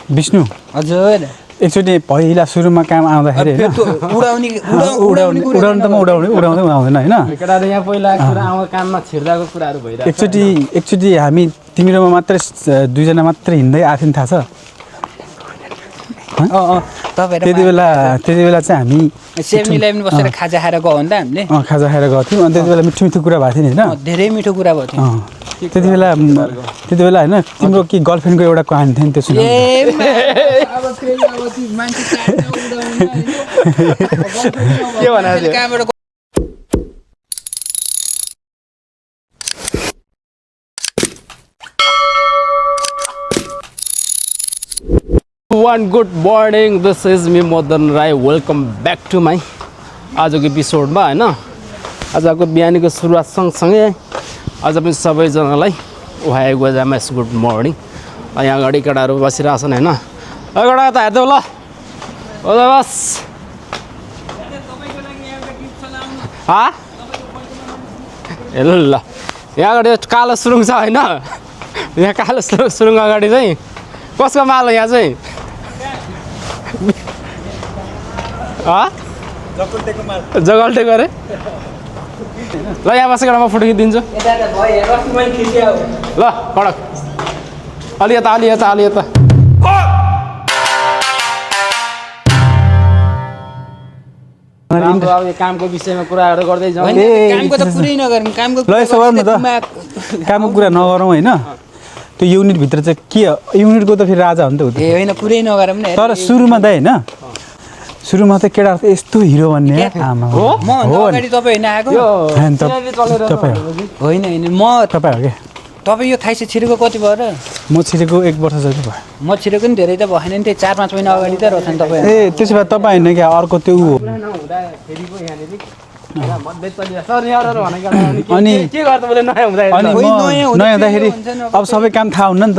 विष्णु हजुर एकचोटि पहिला सुरुमा काम आउँदाखेरि उडाउनु त म उडाउँदै आउँदैन होइन केटाहरू यहाँ पहिला कुरा आउँदा काममा छिर्दाको कुराहरू भइरहेको एकचोटि हामी तिमीरोमा मात्रै दुईजना मात्रै हिँड्दै आएको थाहा छ त्यति बेला चाहिँ हामी 7-11 बसेर खाजा खाएर गयो नि त हामीले खाजा खाएर गएको थियौँ अनि त्यति बेला मिठो मिठो कुरा भएको थियो नि होइन धेरै मिठो कुरा भयो थियो त्यति बेला होइन तिम्रो कि गर्लफ्रेन्डको एउटा कहानी थियो नि त्यो सुन के भनेको One good morning, this is me Madan Rai. Welcome back to my आजको एपिसोडमा हैन आजको बिहानीको सुरुवात सँगसँगै आज पनि सबैजनालाई ओहाई गोजामास गुड मर्निङ यहाँ अगाडि केटाहरू बसिरहेको छन् हैन केटा त हेर्दै ल ओ बस हेर्नु ल यहाँ अगाडि कालो सुरुङ छ हैन यहाँ कालो सुरुङ अगाडि चाहिँ कसको माल हो यहाँ चाहिँ जगल्टेको अरे ल यहाँ बसेर म फोटो खिचिदिन्छु ल कडक अलि यता अब कामको विषयमा कुराहरू गर्दै जाउँ कामको त पुरै नगरौँ कामको कुरा नगरौँ होइन त्यो युनिटभित्र चाहिँ के युनिटको त फेरि राजा हो नि त ए होइन पुरै नगरौँ न तर सुरुमा त होइन सुरुमा त केटा यस्तो हिरो भन्ने आमा हो म अगाडि तपाईँ होइन आएको होइन म तपाईँ हो क्या तपाईँ यो थाइसे छिरेको कति भयो र म छिरेको 1 वर्ष जति भयो म छिरेको नि धेरै त भएन नि त्यही 4-5 महिना अगाडि त रहेछ नि तपाईँ ए त्यसो भए तपाईँ होइन क्या अर्को त्यो हो अनि नयाँ हुँदाखेरि अब सबै काम थाहा हुन्न नि त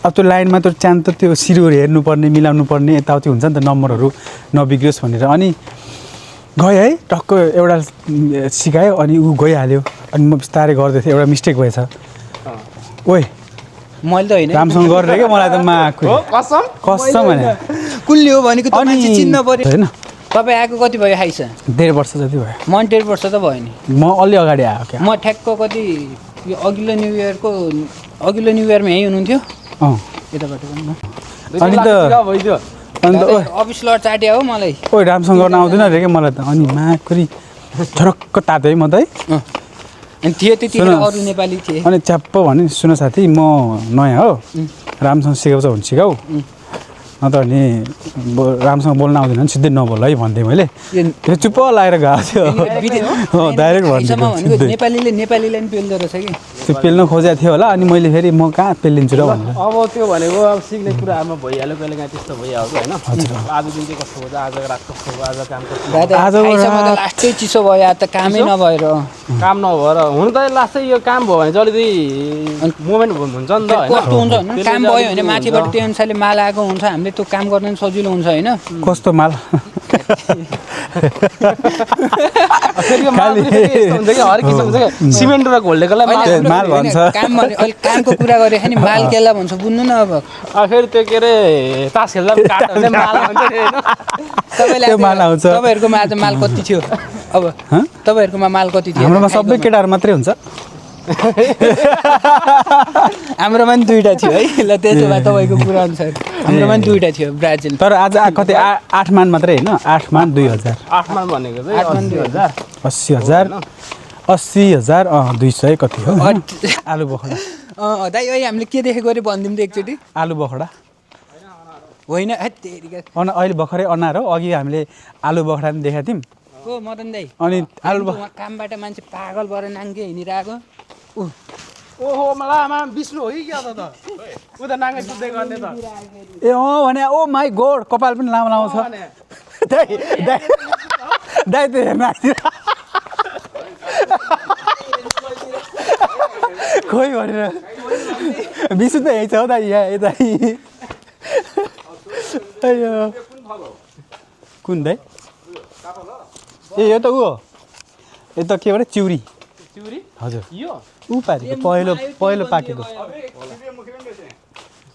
अब त्यो लाइनमा त्यो च्यान त त्यो सिरोहरू हेर्नुपर्ने मिलाउनु पर्ने यताउति हुन्छ नि त नम्बरहरू नबिग्रियोस् भनेर अनि गएँ है टक्क एउटा सिकायो अनि ऊ गइहाल्यो अनि म बिस्तारै गर्दै थिएँ एउटा मिस्टेक भएछ ओइ मैले त होइन राम्रोसँग गरेर क्या मलाई त कसम भने कुल्ली हो भनेको त मान्छे चिन्न पर्यो होइन तपाईँ आएको कति भयो खाइस 1.5 वर्ष जति भयो म 1.5 वर्ष त भयो नि म अलि अगाडि आएको क्या म ठ्याक्क कति यो अघिल्लो न्यु इयरमा यहीँ हुनुहुन्थ्यो यताबाट अनि त अफिस लड चाट्या हो मलाई ओइ राम्रोसँग गर्न आउँदैन रे क्या मलाई त अनि माकुरी झरक्क तातो है म त है अनि थियो त्यतिखेर अरू नेपाली थिए अनि च्याप्प भने सुन साथी म नयाँ हो राम्रोसँग सिकाउँछ भने सिकाऊ न त अनि राम्रोसँग बोल्न आउँदैन भने सिधै नबोल है भन्थेँ मैले त्यो चुप्प लागेर गएको थियो डाइरेक्ट भन्थेँ नेपालीलाई नि पेल्दो रहेछ कि त्यो पेल्न खोजेको थियो होला अनि मैले फेरि म कहाँ पेलिन्छु र भनेर अब त्यो भनेको अब सिक्ने कुराहरूमा भइहाल्यो कहिले काहीँ त्यस्तो भइहाल्छ होइन आज दिन चाहिँ कस्तो भयो आज रात कस्तो भयो आज काम कस्तो लास्टै चिसो भयो त कामै नभएर काम नभएर हुनु त लास्टै यो काम भयो भने चाहिँ अलिकति मोमेन्ट हुन्छ नि त कस्तो हुन्छ काम भयो भने माथिबाट त्यो अनुसारले माल आएको हुन्छ हामीले त्यो काम गर्न पनि सजिलो हुन्छ होइन कस्तो माल सिमेन्ट र घोल्डेकोलाई माल भन्छ कामको कुरा गरे नि माल केला भन्छ बुझ्नु न अब फेरि त्यो के अरे तास खेल्दा माल आउँछ तपाईँहरूकोमा आज माल कति थियो अब तपाईँहरूकोमा माल कति थियो हाम्रोमा सबै केटाहरू मात्रै हुन्छ हाम्रोमा पनि 2टा थियो है ल त्यसो भए तपाईँको कुरा अनुसार हाम्रोमा पनि 2टा थियो ब्राजिल तर आज कति 8 मान मात्रै होइन 8 मान 2000 8 मान भनेको चाहिँ 8 मान 80,000 200 कति हो आलु बखडा दाइ अहिले हामीले के देखेको अरे भनिदिउँ त एकचोटि आलु बखडा होइन अहिले भर्खरै अनार हो अघि हामीले आलु बखडा पनि देखाएको थियौँ हो मदन दाइ अनि आलु कामबाट मान्छे पागल भएर नाङ्गे हिँडिरहेको ओहो मलाई विष्णु हो कि क्या त उ त नाङ्गे सुत्दै गर्ने त ए भने ओ माई गोड कपाल पनि लामो लामो छ दाइ त हेर्न खोइ भनेर विष्णु त यही छ हौ दाइ यहाँ यता कुन दाइ ए यो त ऊ हो यो त के भने चिउरी हजुर ऊ पारेको पहिलो पाकेको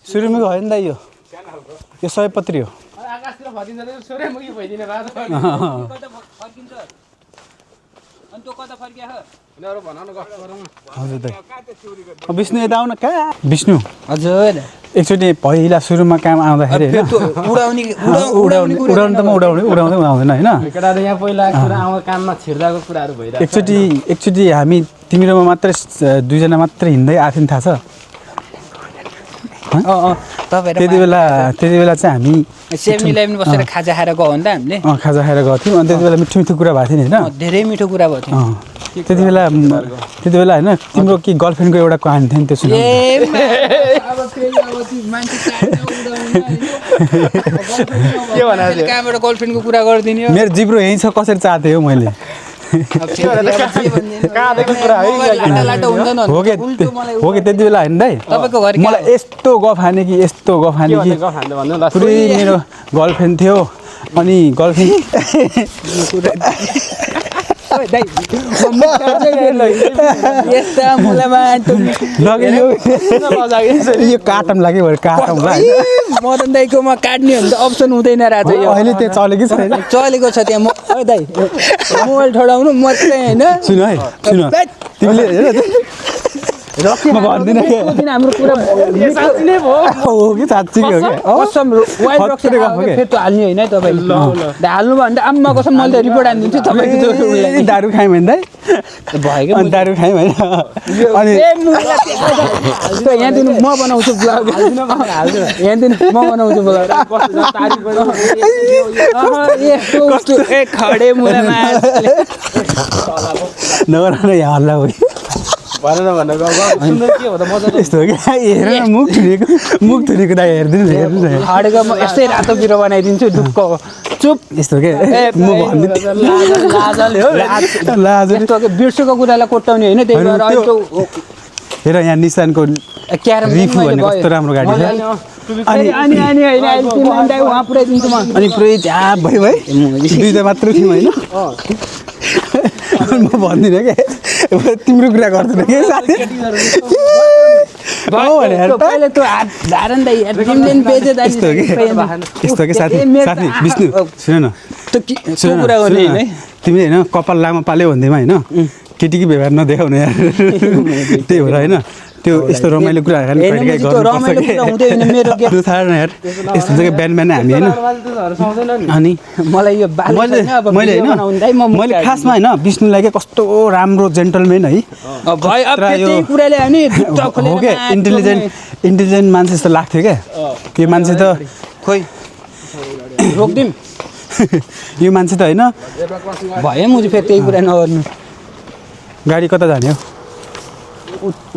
सुरुमीको होइन दाइ यो यो सयपत्री हो आकाशतिर फर्किन्छ नि सोरे मुखी भइदिने रात कता फर्किन्छ अनि त्यो कता फर्किया हो यिनीहरू भनाउन गफ गरौँ हजुर दाइ विष्णु यता आउन कहाँ विष्णु हजुर एकचोटि पहिला सुरुमा काम आउँदाखेरि होइन उडाउनु त म उडाउँदै आउँदैन होइन केटाहरू यहाँ पहिला कुरा आउँदा काममा छिर्दाको कुराहरू भइरहेको एकचोटि हामी तिमीरोमा मात्रै दुईजना मात्रै हिँड्दै आएको नि थाहा छ त्यति बेला चाहिँ हामी 7-11 बसेर खाजा खाएर गयो नि त हामीले खाजा खाएर गएको थियौँ अनि त्यति बेला मिठो मिठो कुरा भएको थियो नि होइन धेरै मिठो कुरा भएको थियो त्यति बेला होइन तिम्रो कि गर्लफ्रेन्डको एउटा कहानी थियो नि त्यो सुनाउ कहाँबाट गर्लफ्रेन्डको कुरा गरिदिने हो मेरो जिब्रो यहीँ छ कसरी चाहथे हो मैले हो कि त्यति बेला होइन दाइ तपाईँको घर मलाई यस्तो गफ हाने कि पुरै मेरो गर्लफ्रेन्ड थियो अनि गर्लफ्रेन्ड यो काटम लाग्यो भने काटम मदन दाईकोमा काट्ने हो भने त अप्सन हुँदैन रहेछ यो अहिले त्यो चलेको छैन चलेको छ त्यहाँ दाई मोबाइल ठडाउनु मात्रै होइन सुन है सुन तिमीले म भन्दिनँ हाम्रो कुरा हो कि साँच्ची हो कि फेरि हाल्ने होइन है तपाईँले हाल्नु भयो भने त आम्मा कसम मैले त रिपोर्ट हानिदिन्छु तपाईँको दारू खायौँ भने दाइ भयो अनि दारू खायौँ होइन अनि यहाँदेखि म बनाउँछु ब्लग यहाँदेखि म बनाउँछु ब्लग खडे मुलामा नगर यहाँ हल्ला हो यस्तो हो कि हेरेर मुख थुनेको दाइ हेरिदिनु खडेको म यस्तै रातो पिरो बनाइदिन्छु ढुक्क चुप यस्तो के म भन्दिनँ बिर्सेको कुरालाई कोट्याउने होइन त्यही भएर हेर यहाँ निसानको रिफ्यू भन्ने कस्तो राम्रो गाडी छ अनि पुरै त्यहाँ भयो है दुईवटा मात्र थियौँ होइन म भन्दिनँ क्या तिम्रो कुरा गर्दैन कि साथी यस्तो के साथी विष्णु सुन न तिमीले होइन कपाल लामा पाल्यो भन्दैमा होइन केटीको व्यवहार नदेखाउनु यार त्यही भएर होइन त्यो यस्तो रमाइलो कुराहरू यस्तो जग्गा बिहान बिहान हामी होइन अनि मैले खासमा होइन विष्णुलाई क्या कस्तो राम्रो जेन्टलमेन है हो क्या इन्टेलिजेन्ट मान्छे जस्तो लाग्थ्यो क्या त्यो मान्छे त खोइ रोकिदिउँ यो मान्छे त होइन भयो मुझे फेरि त्यही कुरा नगर्नु गाडी कता जाने हो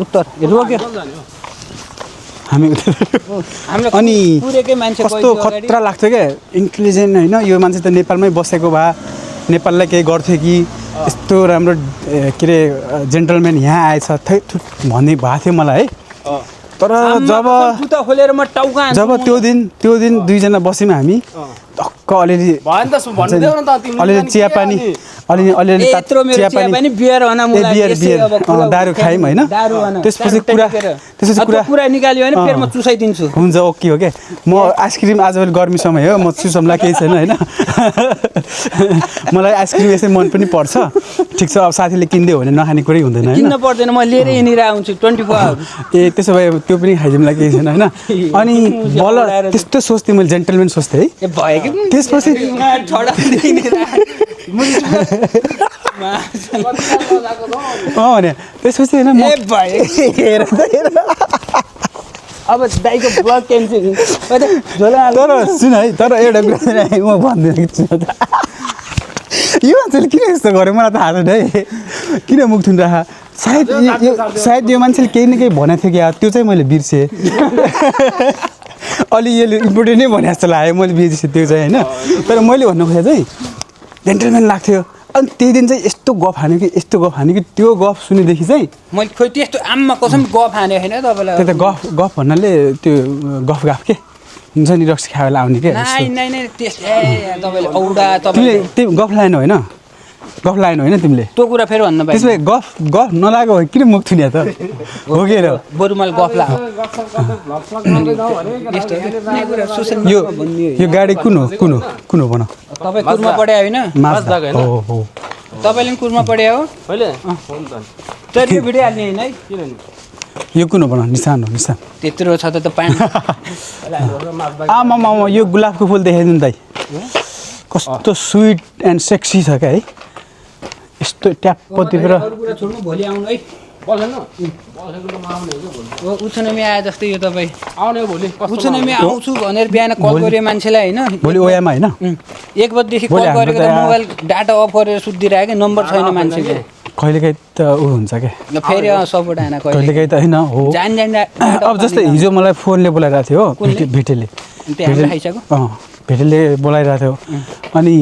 उत्तर रोक्यो हामी अनि कस्तो खतरा लाग्थ्यो क्या इन्टेलिजेन्ट होइन यो मान्छे त नेपालमै बसेको भए नेपाललाई केही गर्थ्यो कि यस्तो राम्रो के अरे जेन्टलमेन यहाँ आएछ थै भन्ने भएको थियो मलाई है तर जब त्यो दिन दुईजना बस्यौँ हामी टक्क अलिअलि चियापानी अलिअलि चियापानी बियर दारू खायौँ होइन त्यसपछि कुरा निकाल्यो भने फेरि म चुसाइदिन्छु हुन्छ ओके हो क्या म आइसक्रिम आजभोलि गर्मी समय हो म चुसम्ला केही छैन होइन मलाई आइसक्रिम यसै मन पनि पर्छ ठिक छ अब साथीले किनिदियो भने नखाने कुरै हुँदैन किन्न पर्दैन म लिएरै यहाँनिर आउँछु 24 आवर ए त्यसो भए त्यो पनि खाइदिउँला केही छैन होइन अनि बल त्यस्तो सोच्थेँ मैले जेन्टलमेन सोच्थेँ है त्यसपछि भने त्यसपछि होइन अब दाइको ब्लग क्यान्सिल तर सुन है तर एउटा कुरा म भन्दिनँ यो मान्छेले किन यस्तो गर्यो मलाई त थाहा छैन है किन मुख थुनिरह सायद यो मान्छेले केही न केही भनेको थियो कि त्यो चाहिँ मैले बिर्सेँ अलि यसले इम्पोर्टेन्ट नै भने जस्तो लाग्यो मैले बिर्सेँ त्यो चाहिँ होइन तर मैले भन्नु खोजेँ चाहिँ जेन्टलमेन लाग्थ्यो अनि त्यही दिन चाहिँ यस्तो गफ हान्यो कि त्यो गफ सुनेदेखि चाहिँ मैले खोइ त्यस्तो आम्मा कसम गफ हाने होइन तपाईँलाई त्यो त गफ भन्नाले त्यो गफ के हुन्छ नि रक्सी खाएर आउने के तपाईँले औडा तिमीले त्यो गफ लाएन होइन गफ लाइन होइन तिमीले त्यो कुरा फेरि भन्न त्यसो भए गफ गफ नलागो भए किन मुख थुन्या त हो कि होइन? बरु मैले गफ ला यो गाडी कुन हो कुन हो भन तपाईँ कुरमा पढ्या होइन माज्दा हो हो तपाईँले पनि कुरमा पढ्या हो तर यो भिडियो हाल्ने होइन है यो कुन हो भन निशान हो निशान त्यत्रो छ त पानी आमा यो गुलाबको फुल देखाइदिनु दाइ कस्तो स्विट एन्ड सेक्सी छ क्या है यस्तो ट्याप्पतिर छोड्नु भोलि आउनु है उछुनमी आए जस्तै यो तपाईँ आउने भोलि उछुनमी आउँछु भनेर बिहान कल गऱ्यो मान्छेलाई होइन भोलि ओयामा होइन 1 बजेदेखि कल गरेको त मोबाइल डाटा अफ गरेर सुत्दिरहेको नम्बर छैन मान्छेको कहिलेकाहीँ त ऊ हुन्छ क्या फेरि सपोर्ट आएन कहिलेकाहीँ त होइन हो जान अब जस्तै हिजो मलाई फोनले बोलाइरहेको थियो हो भेटेले भेटेले बोलाइरहेको थियो अनि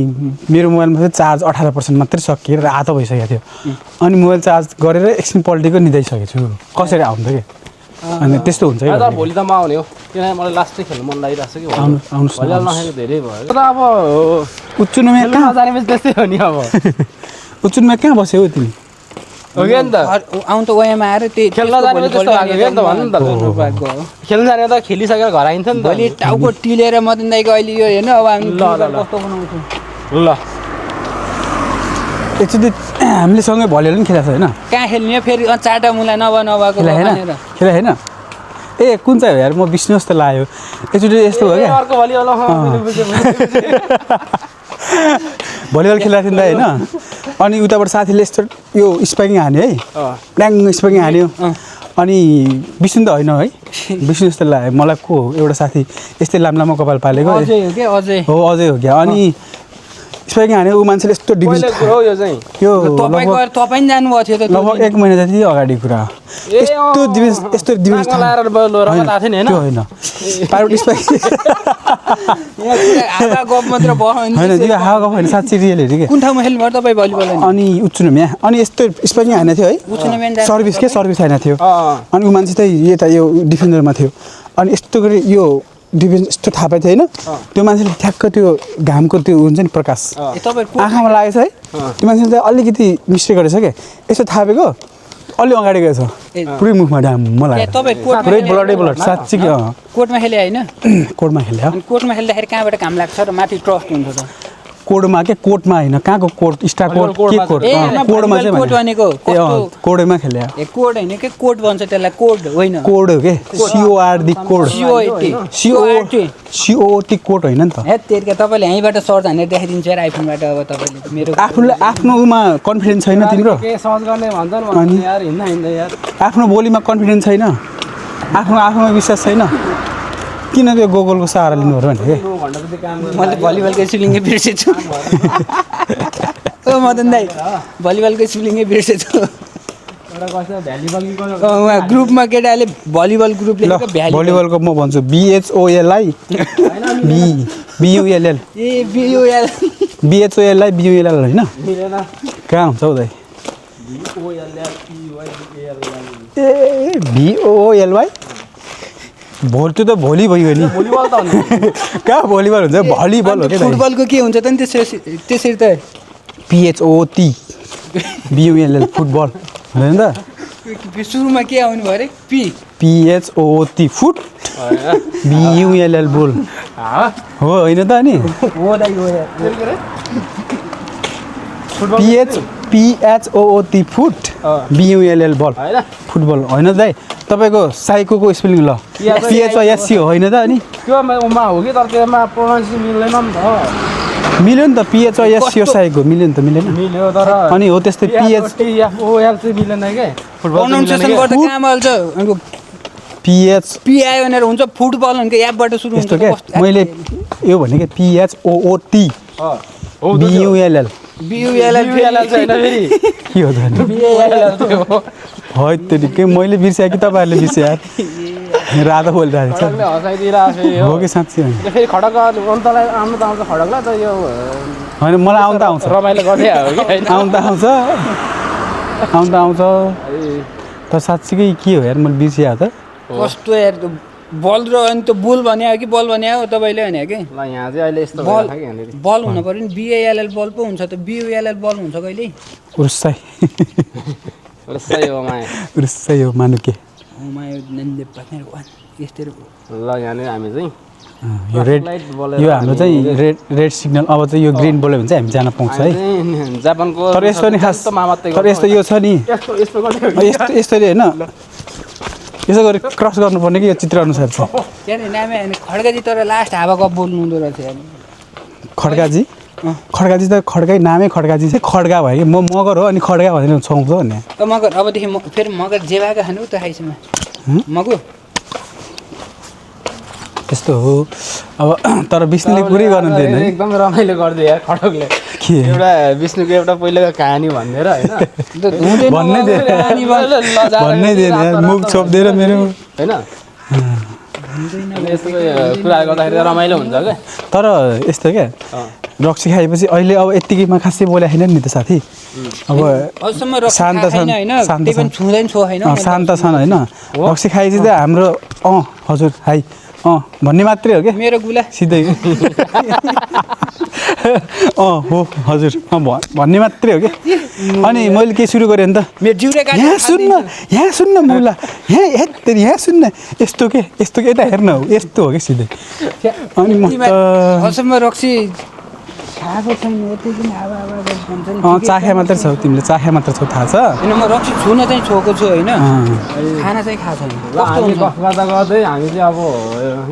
मेरो मोबाइलमा चाहिँ चार्ज 18% मात्रै सकिएर रातो भइसकेको थियो अनि मोबाइल चार्ज गरेर एकछिन पल्टेको निदाइसकेको छु कसरी आउँछ कि अनि त्यस्तो हुन्छ भोलि त म आउने हो किनभने मलाई लास्टै खेल्नु मन लागिरहेको छ कि आउनुहोस् नखेको धेरै भयो तर अब उच्चुनुमा कहाँ जानेपछि त्यस्तै हो नि अब उच्चुनुमा कहाँ बस्यौ तिमी हो कि नि त आउनु त ओयामा आएर त्यही खेल्न जाने त्यस्तो लाग्यो क्या त भन्नु नि त खेल्न जाने त खेलिसकेर घर आइन्छ नि त भोलि टाउको टिलेर मदन दाइको अहिले यो हेर्नु अब हामी कस्तो बनाउँछौँ ल एकचोटि हामीले सँगै भलिबल पनि खेलेको छ होइन कहाँ खेल्ने फेरि चारवटा मुला नभएको खेला होइन ए कुन चाहिँ हो यार म बिस्नु जस्तो लाग्यो एकचोटि यस्तो हो क्या अर्को भलिबल भलिबल खेलेको थियो नि त होइन अनि उताबाट साथीले यस्तो यो स्पाइकिङ हान्यो है ड्याङ स्पाइकिङ हान्यो अनि विष्णु त होइन है विष्णु जस्तो लाग्यो मलाई को हो एउटा साथी यस्तै लामो कपाल पालेको अझै हो अझै हो अझै हो क्या अनि स्पाइकिङ हान्यो ऊ मान्छेले यस्तो डिभिजन यो तपाईँ जानुभएको थियो त लगभग 1 महिना जति अगाडि कुरा यस्तो डिभिजन होइन पाइरोट स्पाइकिङ होइन त्यो हावा गफ होइन साँच्चै रियल हेऱ्यो कि कुन ठाउँमा खेल्नुभयो तपाईँ भलिबल अनि उच्चुनुमा अनि यस्तो स्पाइकिङ हानेको थियो है सर्भिस हानेको थियो अनि ऊ मान्छे चाहिँ यता यो डिफेन्डरमा थियो अनि यस्तो गरी यो डिफेन्स यस्तो थाहा पाएको थियो होइन त्यो मान्छेले ठ्याक्क त्यो घामको त्यो हुन्छ नि प्रकाश आँखामा लागेछ है त्यो मान्छेले चाहिँ अलिकति मिस्टेक गरेछ क्या यस्तो थापेको अलि अगाडि गएछ पुरै मुखमा ड्याम्म लाग्यो पुरै ब्लड साँच्चै कि कोर्टमा खेले होइन कोर्टमा खेल्यो कोर्टमा खेल्दाखेरि कहाँबाट घाम लाग्छ र माथि ट्रस्ट हुन्छ त कोडमा के कोर्टमा होइन कहाँको कोर्ट स्टार कोर्ट के कोर्ट कोडमा चाहिँ कोर्ट भनेको कोडमा खेल्यो ए कोड होइन के कोड भन्छ त्यसलाई कोड होइन कोड हो के CORD कोड COT कोड होइन नि त हे तेरिका तपाईँले यहीँबाट सर्च हानेर देखाइदिन्छ यार आइफोनबाट अब तपाईँले मेरो आफ्नो उमा कन्फिडेन्स छैन तिम्रो आफ्नो बोलीमा कन्फिडेन्स छैन आफूमा विश्वास छैन किन त्यो गोगलको सहारा लिनुभयो भने मैले भलिबलको स्पेलिङै बिर्सेछु ओ मदन दाइ भलिबलको स्पेलिङै बिर्सेछु ग्रुपमा केटाले भलिबल ग्रुप लेखेको भलिबलको म भन्छु BHOLI BULL ए BUL BHOLI होइन कहाँ हुन्छ हौ दाइ ए VOLY भोलि त्यो त भोलि भइगयो नि कहाँ भलिबल हुन्छ भलिबल हो क्या फुटबलको के हुन्छ त नि त्यसरी त PHOT BULL फुटबल होइन त सुरुमा के आउनु भयो अरे PHOT फुट BULL बोल हो होइन त अनि PHOT फुट BULL बल फुटबल होइन दाइ तपाईँको साइको स्पेलिङ ल PHYSC होइन त अनि मिल्यो नि त PHYSC साइको मिल्यो नि त मिलेन अनि हो त्यस्तै PI भनेर हुन्छ फुटबल भनेको एपबाट सुरु हुन्छ क्या मैले यो भनेको PHOOT के हो त मैले बिर्सेँ कि तपाईँहरूले बिर्से यार रातो बोलिरहेको छ हो कि साँच्चै होइन मलाई आउनु त आउँछ आउनु त आउँछ तर साँच्चीकै के हो यार मैले बिर्सिया त कस्तो यार बल र अनि त्यो बुल भने हो कि बल भने हो तपाईँले भने कि ल यहाँ चाहिँ अहिले यस्तो बल भइरहेको छ कि यहाँनिर बल हुनु पऱ्यो नि बिएएलएल बल पो हुन्छ त बिएलएल बल हुन्छ कहिले उर्सै सही हो माया उर्सै हो मानु के यस्तै ल यहाँनिर हामी चाहिँ यो रेड लाइट बोलेर यो हाम्रो चाहिँ रेड सिग्नल अब चाहिँ यो ग्रिन बोल्यो भने चाहिँ हामी जान पाउँछ है जापानको तर यस्तो नि खास तर यस्तो यो छ नि यस्तो यस्तो गर्दै यस्तो यसरी होइन यसो गरी क्रस गर्नुपर्ने कि यो चित्र अनुसार छ त्यहाँदेखि नामै हामी खड्काजी तर लास्ट हावाको बोल्नु हुँदो रहेछ यार। खड्गाजी खड्गाजी त खड्गै नामै खड्गाजी चाहिँ खड्गा भयो कि म मगर हो अनि खड्गा भनेर छाउँछ भन्ने त मगर अबदेखि फेरि मगर जेवाएको खानु त खाइसमा मगु यस्तो हो अब तर विष्णुले पुरै गर्नु दिएन है एकदम रमाइलो गरिदियो यार खडकले के एउटा विष्णुको एउटा पहिलाको कहानी भनिदिएर होइन भन्नै दिएन मुख छोपिदिएर मेरो होइन यस्तो कुरा गर्दाखेरि रमाइलो हुन्छ क्या तर यस्तो क्या रक्सी खाएपछि अहिले अब यत्तिकैमा खासै बोले छैन नि त साथी अब शान्त छन् शान्त छन् शान्त छन् होइन रक्सी खाएपछि त हाम्रो हजुर हाई भन्ने मात्रै हो क्या मेरो गुला सिधै हो हजुर भन्ने मात्रै हो क्या अनि मैले के सुरु गरेँ नि त यहाँ सुन्न मुला यहाँ सुन्न यस्तो के यता हेर्न हो यस्तो हो कि सिधै अनि म त रक्सी चाखे मात्रै छौ तिमीले चाखे मात्र छौ थाहा छ होइन म रक्सी छुन चाहिँ छोएको छु होइन खाना चाहिँ खाएको छैन हामी गफ गर्दा गर्दै हामी चाहिँ अब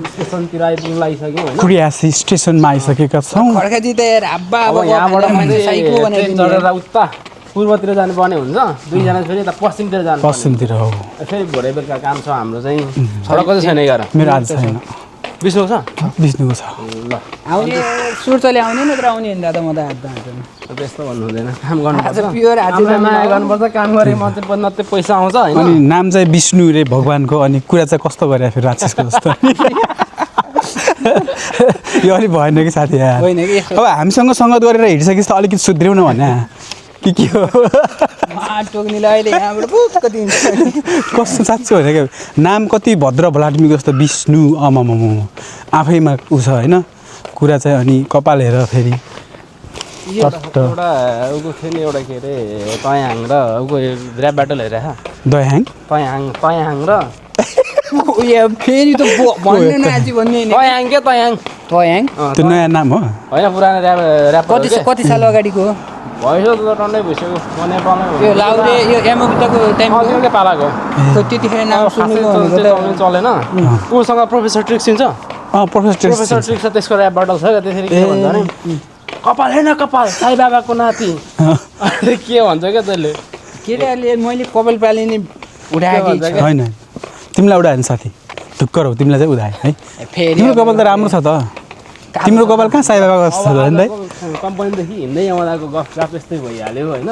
स्टेसनतिर आइपुग्नु लागिसक्यौँ होइन कुडियासी स्टेसनमा आइसकेका छौँ खड्काजी त यार हाब्बा अब यहाँबाट चढेर उता पूर्वतिर जानुपर्ने हुन्छ दुईजना फेरि यता पश्चिमतिर जानु पश्चिमतिर हो फेरि भोलि बेलुका काम छ हाम्रो चाहिँ सडकको चाहिँ छैन एघार मेरो आज छैन विष्णु छ विष्णुको छ ल आउने सुर्तले आउने नत्र आउने नि दादा म त हात भाँच्छु त्यस्तो भन्नु हुँदैन काम गर्नुपर्छ प्योर हामीलाई माया गर्नुपर्छ काम गरे मात्रै पैसा आउँछ होइन अनि नाम चाहिँ विष्णु रे भगवान्को अनि कुरा चाहिँ कस्तो गरे फेरि राक्षसको जस्तो यो अलिक भएन कि साथी यार होइन कि अब हामीसँग सङ्गत गरेर हिँडिसकेपछि त अलिकति सुध्रिउ न भने के हो टोक्नीलाई अहिले यहाँबाट पुक्क दिन्छ कस्तो साँच्चै होइन क्या नाम कति भद्र भलाटमीको जस्तो विष्णु आमाम आफैमा ऊ छ होइन कुरा चाहिँ अनि कपाल हेर फेरि एउटा उको थियो नि एउटा के अरे तयाङ र उको ऱ्याप ब्याटल हेरेर दयाङ तयाङ र फेरि त भन्नु नाची भन्ने तयाङ के तयाङ तयाङ त्यो नयाँ नाम हो होइन पुरानो ऱ्याप कति साल अगाडिको हो भइसक्यो त टन्नै भइसक्यो म नेपालमै यो लाउरे यो एमोबिताको टाइमको के पालाको त्यतिखेर नाम सुनेको चलेन उसँग प्रोफेसर ट्रिक्स चिन्छ प्रोफेसर प्रोफेसर ट्रिक्स छ त्यसको ऱ्याप ब्याटल छ क्या त्यसरी के भन्छ नि कपाल हेर्न कपाल साई बाबाको नाति के भन्छ क्या त्यसले केटाहरूले मैले कपाल पालिने उठाएको होइन तिमीलाई उडायो नि साथी ढुक्कर हो तिमीलाई चाहिँ उडायो है तिम्रो कपाल त राम्रो छ त तिम्रो कपाल कहाँ साई बाबाको जस्तो छ नि कम्पनीदेखि हिँड्दै आउँदाको गफ गफ यस्तै भइहाल्यो होइन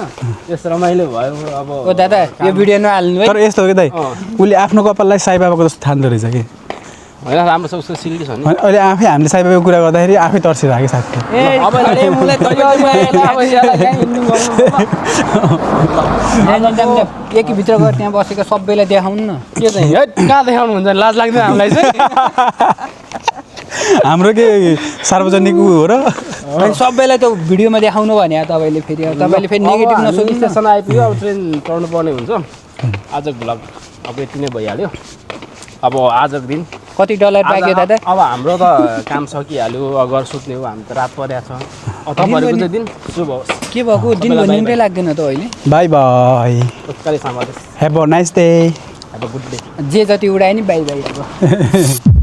त्यस रमाइलो भयो अब ओ दादा यो भिडियो नहाल्नु है तर यस्तो हो कि दाइ उसले आफ्नो कपाललाई साई बाबाको जस्तो ठान्दो रहेछ कि होइन राम्रो छ उसको सिल्की छ नि अहिले आफै हामीले साई बाबाको कुरा गर्दाखेरि आफै तर्सिरहेको साथी एकभित्र गएर त्यहाँ बसेको सबैलाई देखाउनु न के चाहिँ कहाँ देखाउनु हुन्छ लाज लाग्दैन हामीलाई चाहिँ हाम्रो के सार्वजनिक ऊ हो र सबैलाई त भिडियोमा देखाउनु भने तपाईँले फेरि नेगेटिभ नसोच्नु स्टेसन आइपुग्यो अब ट्रेन चढ्नु पर्ने हुन्छ आजको भ्लग अब यति नै भइहाल्यो अब आजको दिन कति डलर पाक्यो दादा अब हाम्रो त काम सकिहाल्यो घर सुत्ने हो हामी त रात परेको छ तपाईँहरूको चाहिँ दिन शुभ होस् के भएको दिनको निन्द्रै लाग्दैन त अहिले बाई बाई उत्काली समाज have a nice day have a good day जे जति उडायो नि बाई बाई अब